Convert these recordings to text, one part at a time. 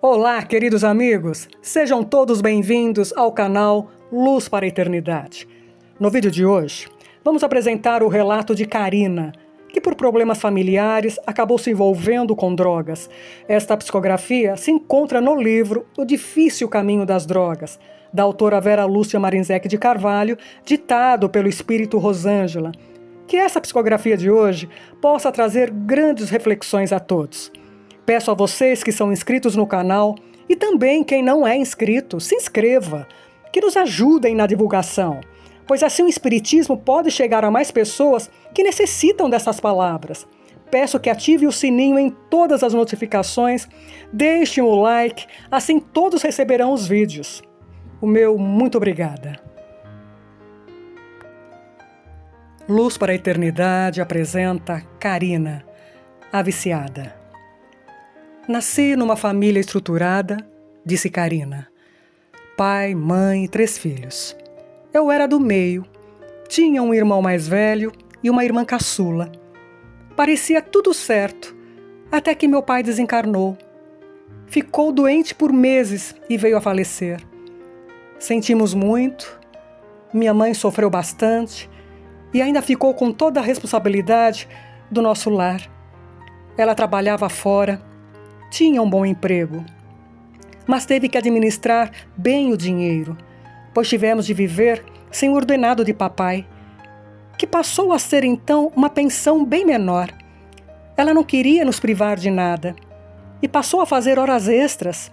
Olá, queridos amigos! Sejam todos bem-vindos ao canal Luz para a Eternidade. No vídeo de hoje, vamos apresentar o relato de Karina, que por problemas familiares acabou se envolvendo com drogas. Esta psicografia se encontra no livro O Difícil Caminho das Drogas, da autora Vera Lúcia Marinzec de Carvalho, ditado pelo espírito Rosângela. Que essa psicografia de hoje possa trazer grandes reflexões a todos. Peço a vocês que são inscritos no canal e também quem não é inscrito, se inscreva, que nos ajudem na divulgação, pois assim o Espiritismo pode chegar a mais pessoas que necessitam dessas palavras. Peço que ative o sininho em todas as notificações, deixem o like, assim todos receberão os vídeos. O meu muito obrigada. Luz para a Eternidade apresenta Karina, a viciada. Nasci numa família estruturada, disse Karina. Pai, mãe e 3 filhos. Eu era do meio. Tinha um irmão mais velho e uma irmã caçula. Parecia tudo certo, até que meu pai desencarnou. Ficou doente por meses e veio a falecer. Sentimos muito. Minha mãe sofreu bastante e ainda ficou com toda a responsabilidade do nosso lar. Ela trabalhava fora. Tinha um bom emprego, mas teve que administrar bem o dinheiro, pois tivemos de viver sem o ordenado de papai, que passou a ser então uma pensão bem menor. Ela não queria nos privar de nada e passou a fazer horas extras.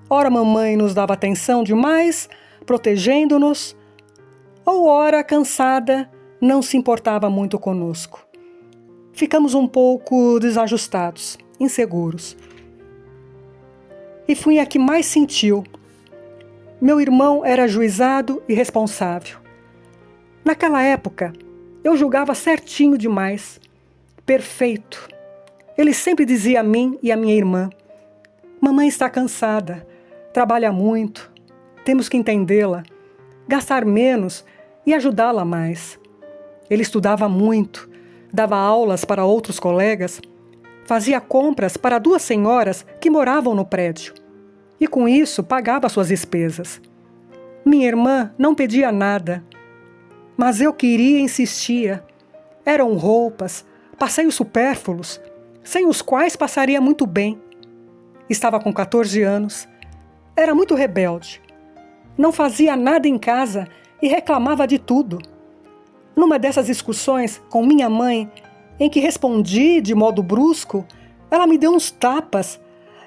Ora mamãe nos dava atenção demais, protegendo-nos, ou ora cansada, não se importava muito conosco. Ficamos um pouco desajustados, inseguros. E fui a que mais sentiu. Meu irmão era ajuizado e responsável. Naquela época, eu julgava certinho demais. Perfeito. Ele sempre dizia a mim e a minha irmã: mamãe está cansada, trabalha muito, temos que entendê-la, gastar menos e ajudá-la mais. Ele estudava muito, dava aulas para outros colegas, fazia compras para 2 senhoras que moravam no prédio e com isso pagava suas despesas. Minha irmã não pedia nada, mas eu queria e insistia. Eram roupas, passeios supérfluos, sem os quais passaria muito bem. Estava com 14 anos, era muito rebelde. Não fazia nada em casa e reclamava de tudo. Numa dessas discussões com minha mãe, em que respondi de modo brusco, ela me deu uns tapas.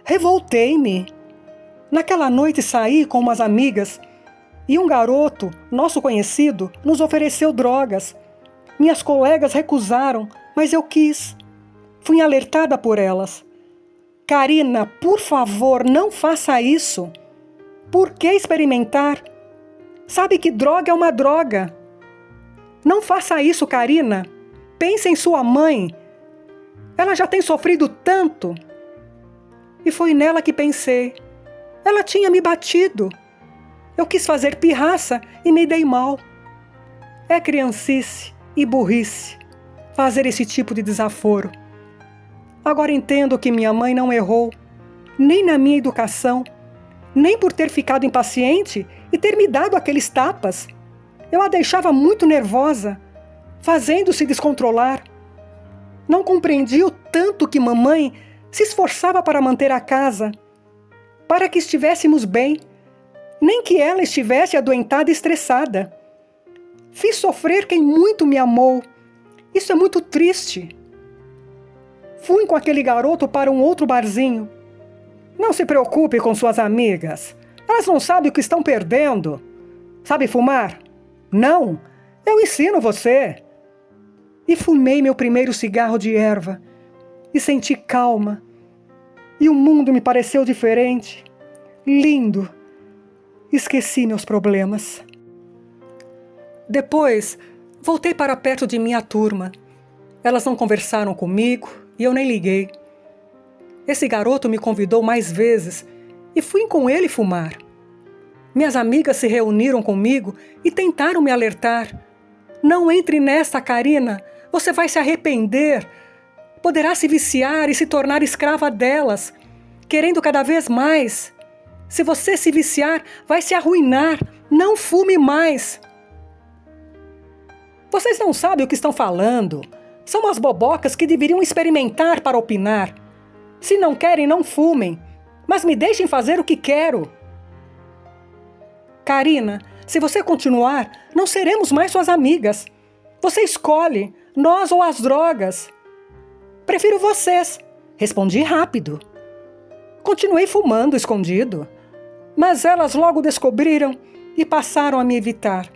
Revoltei-me. Naquela noite saí com umas amigas e um garoto, nosso conhecido, nos ofereceu drogas. Minhas colegas recusaram, mas eu quis. Fui alertada por elas. Karina, por favor, não faça isso. Por que experimentar? Sabe que droga é uma droga. Não faça isso, Karina. Pense em sua mãe. Ela já tem sofrido tanto. E foi nela que pensei. Ela tinha me batido. Eu quis fazer pirraça e me dei mal. É criancice e burrice fazer esse tipo de desaforo. Agora entendo que minha mãe não errou, nem na minha educação, nem por ter ficado impaciente e ter me dado aqueles tapas. Eu a deixava muito nervosa, fazendo-se descontrolar. Não compreendi o tanto que mamãe se esforçava para manter a casa, para que estivéssemos bem, nem que ela estivesse adoentada e estressada. Fiz sofrer quem muito me amou. Isso é muito triste. Fui com aquele garoto para um outro barzinho. Não se preocupe com suas amigas. Elas não sabem o que estão perdendo. Sabe fumar? Não, eu ensino você. E fumei meu primeiro cigarro de erva e senti calma. E o mundo me pareceu diferente, lindo. Esqueci meus problemas. Depois, voltei para perto de minha turma. Elas não conversaram comigo e eu nem liguei. Esse garoto me convidou mais vezes e fui com ele fumar. Minhas amigas se reuniram comigo e tentaram me alertar. Não entre nessa, Karina. Você vai se arrepender. Poderá se viciar e se tornar escrava delas, querendo cada vez mais. Se você se viciar, vai se arruinar. Não fume mais. Vocês não sabem o que estão falando. São as bobocas que deveriam experimentar para opinar. Se não querem, não fumem. Mas me deixem fazer o que quero. Karina, se você continuar, não seremos mais suas amigas. Você escolhe, nós ou as drogas. Prefiro vocês. Respondi rápido. Continuei fumando escondido. Mas elas logo descobriram e passaram a me evitar.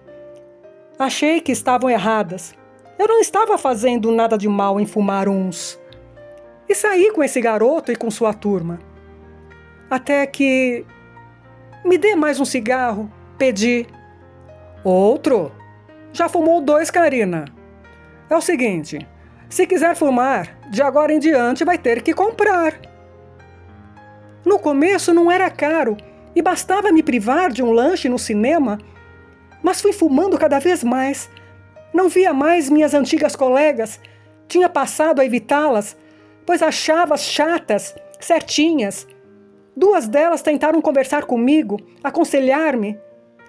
Achei que estavam erradas. Eu não estava fazendo nada de mal em fumar uns. E saí com esse garoto e com sua turma. Até que... Me dê mais um cigarro, pedi. Outro? Já fumou 2, Karina. É o seguinte, se quiser fumar, de agora em diante vai ter que comprar. No começo não era caro e bastava me privar de um lanche no cinema, mas fui fumando cada vez mais. Não via mais minhas antigas colegas, tinha passado a evitá-las, pois achava-as chatas, certinhas. 2 delas tentaram conversar comigo, aconselhar-me.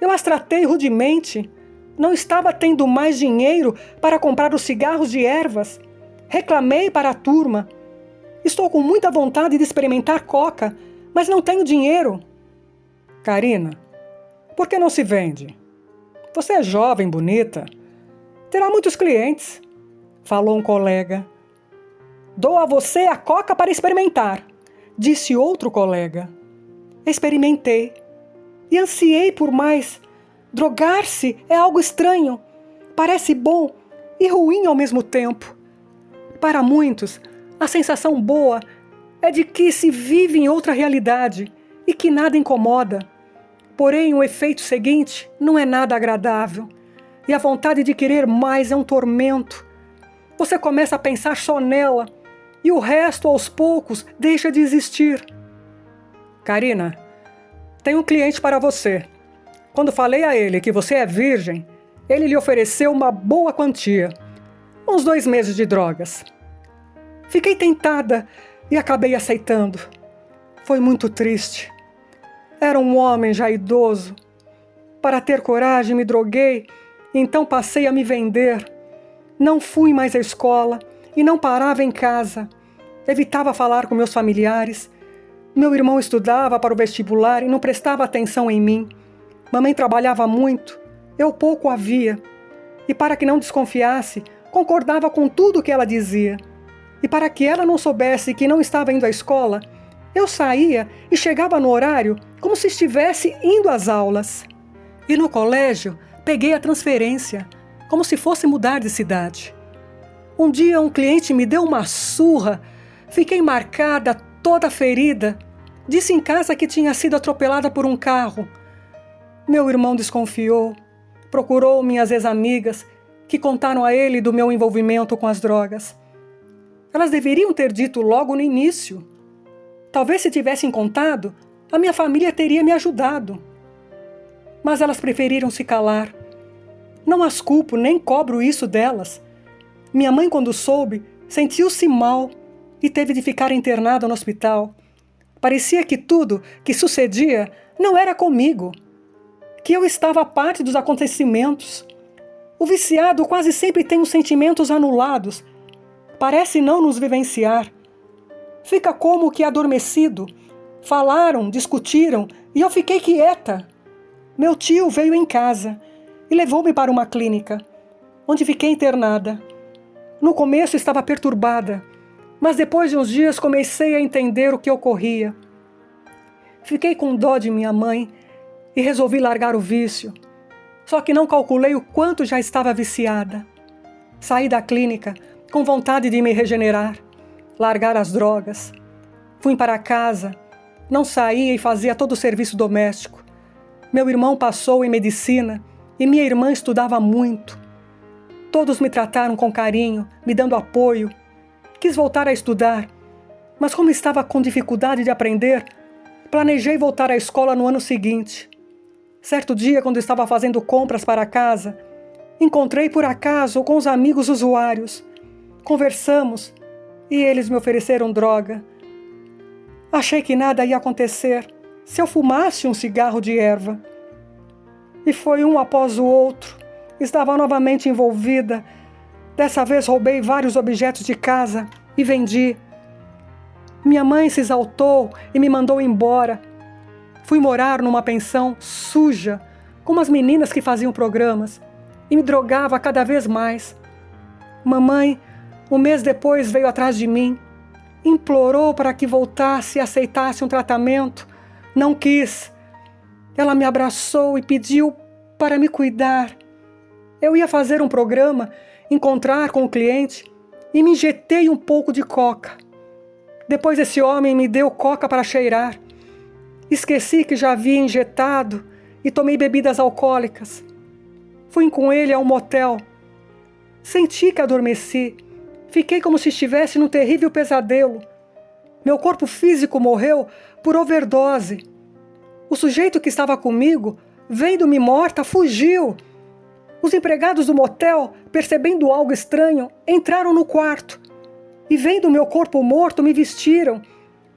Eu as tratei rudemente. Não estava tendo mais dinheiro para comprar os cigarros de ervas. Reclamei para a turma. Estou com muita vontade de experimentar coca, mas não tenho dinheiro. Karina, por que não se vende? Você é jovem, bonita. Terá muitos clientes, falou um colega. Dou a você a coca para experimentar, disse outro colega. Experimentei e ansiei por mais. Drogar-se é algo estranho, parece bom e ruim ao mesmo tempo. Para muitos, a sensação boa é de que se vive em outra realidade e que nada incomoda. Porém, o efeito seguinte não é nada agradável e a vontade de querer mais é um tormento. Você começa a pensar só nela e o resto, aos poucos, deixa de existir. Karina, tenho um cliente para você. Quando falei a ele que você é virgem, ele lhe ofereceu uma boa quantia, uns 2 meses de drogas. Fiquei tentada e acabei aceitando. Foi muito triste. Era um homem já idoso. Para ter coragem, me droguei, então passei a me vender. Não fui mais à escola e não parava em casa. Evitava falar com meus familiares. Meu irmão estudava para o vestibular e não prestava atenção em mim. Mamãe trabalhava muito, eu pouco a via. E para que não desconfiasse, concordava com tudo que ela dizia. E para que ela não soubesse que não estava indo à escola, eu saía e chegava no horário como se estivesse indo às aulas. E no colégio, peguei a transferência, como se fosse mudar de cidade. Um dia um cliente me deu uma surra, fiquei marcada, toda ferida. Disse em casa que tinha sido atropelada por um carro. Meu irmão desconfiou, procurou minhas ex-amigas, que contaram a ele do meu envolvimento com as drogas. Elas deveriam ter dito logo no início. Talvez se tivessem contado, a minha família teria me ajudado. Mas elas preferiram se calar. Não as culpo, nem cobro isso delas. Minha mãe, quando soube, sentiu-se mal e teve de ficar internada no hospital. Parecia que tudo que sucedia não era comigo, que eu estava à parte dos acontecimentos. O viciado quase sempre tem os sentimentos anulados. Parece não nos vivenciar. Fica como que adormecido. Falaram, discutiram e eu fiquei quieta. Meu tio veio em casa e levou-me para uma clínica, onde fiquei internada. No começo estava perturbada, mas depois de uns dias comecei a entender o que ocorria. Fiquei com dó de minha mãe e resolvi largar o vício. Só que não calculei o quanto já estava viciada. Saí da clínica com vontade de me regenerar, largar as drogas. Fui para casa, não saía e fazia todo o serviço doméstico. Meu irmão passou em medicina e minha irmã estudava muito. Todos me trataram com carinho, me dando apoio. Quis voltar a estudar, mas como estava com dificuldade de aprender, planejei voltar à escola no ano seguinte. Certo dia, quando estava fazendo compras para casa, encontrei por acaso com os amigos usuários. Conversamos e eles me ofereceram droga. Achei que nada ia acontecer se eu fumasse um cigarro de erva. E foi um após o outro. Estava novamente envolvida. Dessa vez roubei vários objetos de casa e vendi. Minha mãe se exaltou e me mandou embora. Fui morar numa pensão suja, com umas meninas que faziam programas, e me drogava cada vez mais. Mamãe, um mês depois, veio atrás de mim. Implorou para que voltasse e aceitasse um tratamento. Não quis. Ela me abraçou e pediu para me cuidar. Eu ia fazer um programa, encontrar com o cliente, e me injetei um pouco de coca. Depois esse homem me deu coca para cheirar. Esqueci que já havia injetado e tomei bebidas alcoólicas. Fui com ele a um motel. Senti que adormeci. Fiquei como se estivesse num terrível pesadelo. Meu corpo físico morreu por overdose. O sujeito que estava comigo, vendo-me morta, fugiu. Os empregados do motel, percebendo algo estranho, entraram no quarto e, vendo meu corpo morto, me vestiram,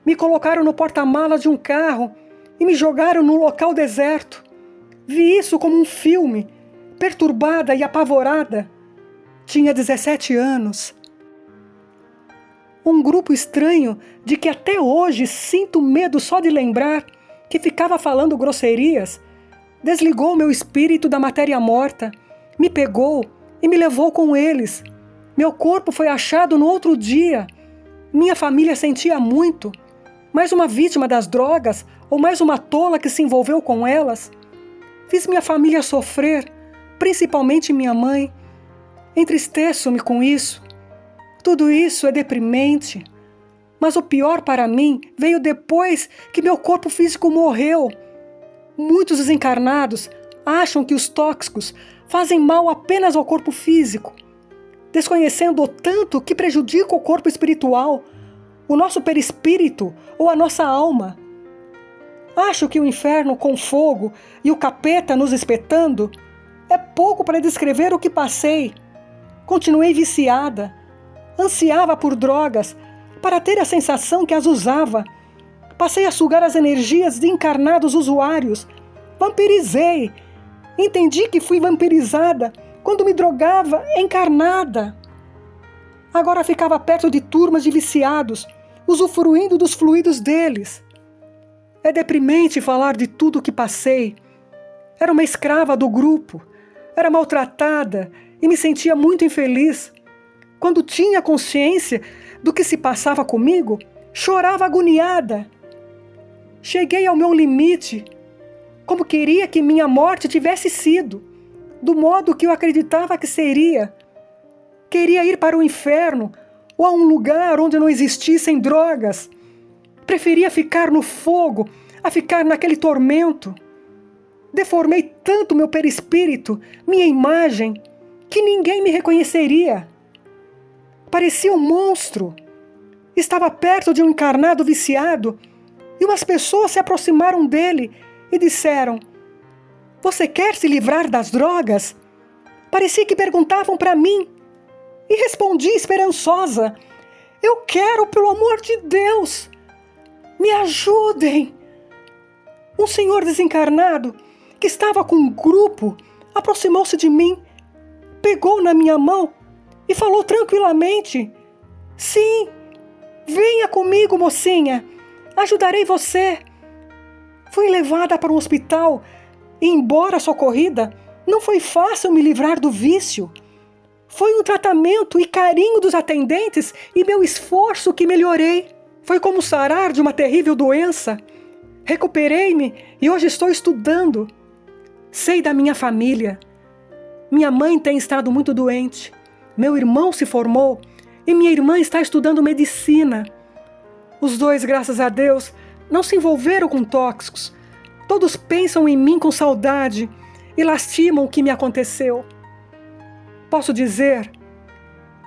me colocaram no porta-malas de um carro e me jogaram num local deserto. Vi isso como um filme, perturbada e apavorada. Tinha 17 anos. Um grupo estranho, de que até hoje sinto medo só de lembrar, que ficava falando grosserias, desligou meu espírito da matéria morta, me pegou e me levou com eles. Meu corpo foi achado no outro dia. Minha família sentia muito. Mais uma vítima das drogas ou mais uma tola que se envolveu com elas. Fiz minha família sofrer, principalmente minha mãe. Entristeço-me com isso. Tudo isso é deprimente. Mas o pior para mim veio depois que meu corpo físico morreu. Muitos desencarnados acham que os tóxicos fazem mal apenas ao corpo físico, desconhecendo o tanto que prejudica o corpo espiritual, o nosso perispírito ou a nossa alma. Acho que o inferno com fogo e o capeta nos espetando é pouco para descrever o que passei. Continuei viciada, ansiava por drogas para ter a sensação que as usava. Passei a sugar as energias de encarnados usuários. Vampirizei. Entendi que fui vampirizada quando me drogava encarnada. Agora ficava perto de turmas de viciados, usufruindo dos fluidos deles. É deprimente falar de tudo o que passei. Era uma escrava do grupo. Era maltratada e me sentia muito infeliz. Quando tinha consciência do que se passava comigo, chorava agoniada. Cheguei ao meu limite, como queria que minha morte tivesse sido, do modo que eu acreditava que seria. Queria ir para o inferno ou a um lugar onde não existissem drogas. Preferia ficar no fogo a ficar naquele tormento. Deformei tanto meu perispírito, minha imagem, que ninguém me reconheceria. Parecia um monstro. Estava perto de um encarnado viciado e umas pessoas se aproximaram dele e disseram: "Você quer se livrar das drogas?" Parecia que perguntavam para mim. E respondi esperançosa: "Eu quero, pelo amor de Deus. Me ajudem." Um senhor desencarnado, que estava com um grupo, aproximou-se de mim, pegou na minha mão e falou tranquilamente: "Sim, venha comigo, mocinha. Ajudarei você." Fui levada para um hospital e, embora socorrida, não foi fácil me livrar do vício. Foi um tratamento e carinho dos atendentes e meu esforço que melhorei. Foi como sarar de uma terrível doença. Recuperei-me e hoje estou estudando. Sei da minha família. Minha mãe tem estado muito doente. Meu irmão se formou e minha irmã está estudando medicina. Os dois, graças a Deus, não se envolveram com tóxicos. Todos pensam em mim com saudade e lastimam o que me aconteceu. Posso dizer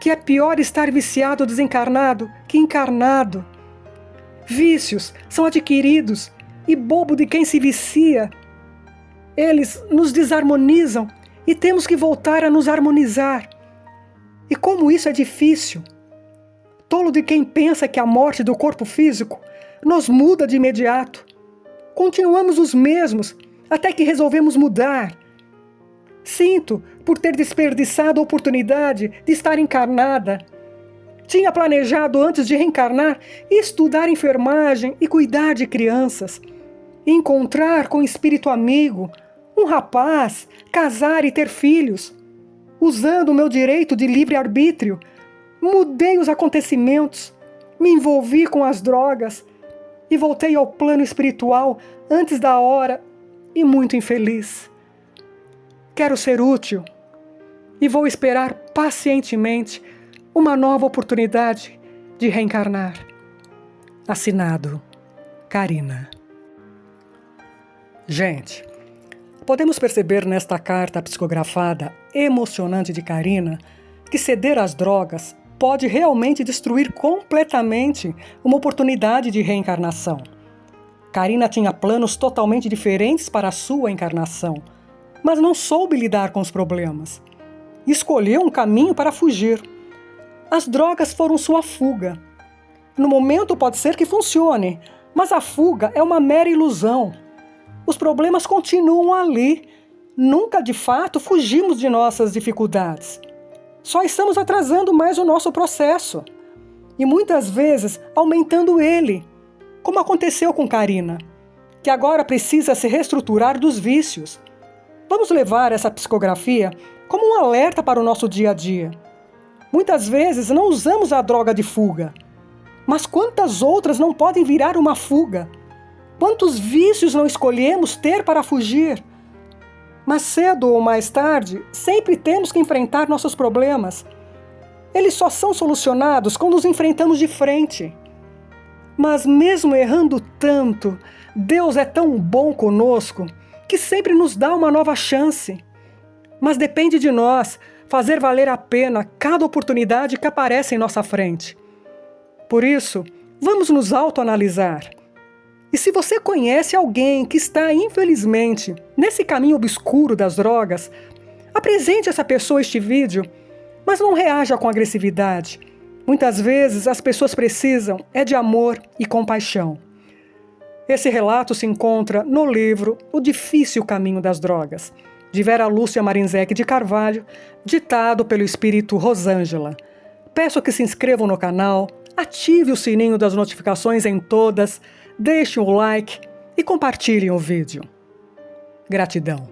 que é pior estar viciado ou desencarnado que encarnado. Vícios são adquiridos e bobo de quem se vicia. Eles nos desarmonizam e temos que voltar a nos harmonizar. E como isso é difícil. Tolo de quem pensa que a morte do corpo físico nos muda de imediato. Continuamos os mesmos até que resolvemos mudar. Sinto por ter desperdiçado a oportunidade de estar encarnada. Tinha planejado antes de reencarnar estudar enfermagem e cuidar de crianças. Encontrar com um espírito amigo, um rapaz, casar e ter filhos. Usando o meu direito de livre-arbítrio, mudei os acontecimentos, me envolvi com as drogas e voltei ao plano espiritual antes da hora e muito infeliz. Quero ser útil e vou esperar pacientemente uma nova oportunidade de reencarnar. Assinado, Karina. Gente, podemos perceber nesta carta psicografada emocionante de Karina que ceder às drogas pode realmente destruir completamente uma oportunidade de reencarnação. Karina tinha planos totalmente diferentes para a sua encarnação, mas não soube lidar com os problemas. Escolheu um caminho para fugir. As drogas foram sua fuga. No momento pode ser que funcione, mas a fuga é uma mera ilusão. Os problemas continuam ali. Nunca, de fato, fugimos de nossas dificuldades. Só estamos atrasando mais o nosso processo. E muitas vezes aumentando ele, como aconteceu com Karina, que agora precisa se reestruturar dos vícios. Vamos levar essa psicografia como um alerta para o nosso dia a dia. Muitas vezes não usamos a droga de fuga, mas quantas outras não podem virar uma fuga? Quantos vícios não escolhemos ter para fugir? Mas cedo ou mais tarde, sempre temos que enfrentar nossos problemas. Eles só são solucionados quando os enfrentamos de frente. Mas mesmo errando tanto, Deus é tão bom conosco que sempre nos dá uma nova chance. Mas depende de nós fazer valer a pena cada oportunidade que aparece em nossa frente. Por isso, vamos nos autoanalisar. E se você conhece alguém que está, infelizmente, nesse caminho obscuro das drogas, apresente essa pessoa este vídeo, mas não reaja com agressividade. Muitas vezes as pessoas precisam de amor e compaixão. Esse relato se encontra no livro O Difícil Caminho das Drogas, de Vera Lúcia Marinzec de Carvalho, ditado pelo espírito Rosângela. Peço que se inscrevam no canal, ative o sininho das notificações em todas, deixem o like e compartilhem o vídeo. Gratidão.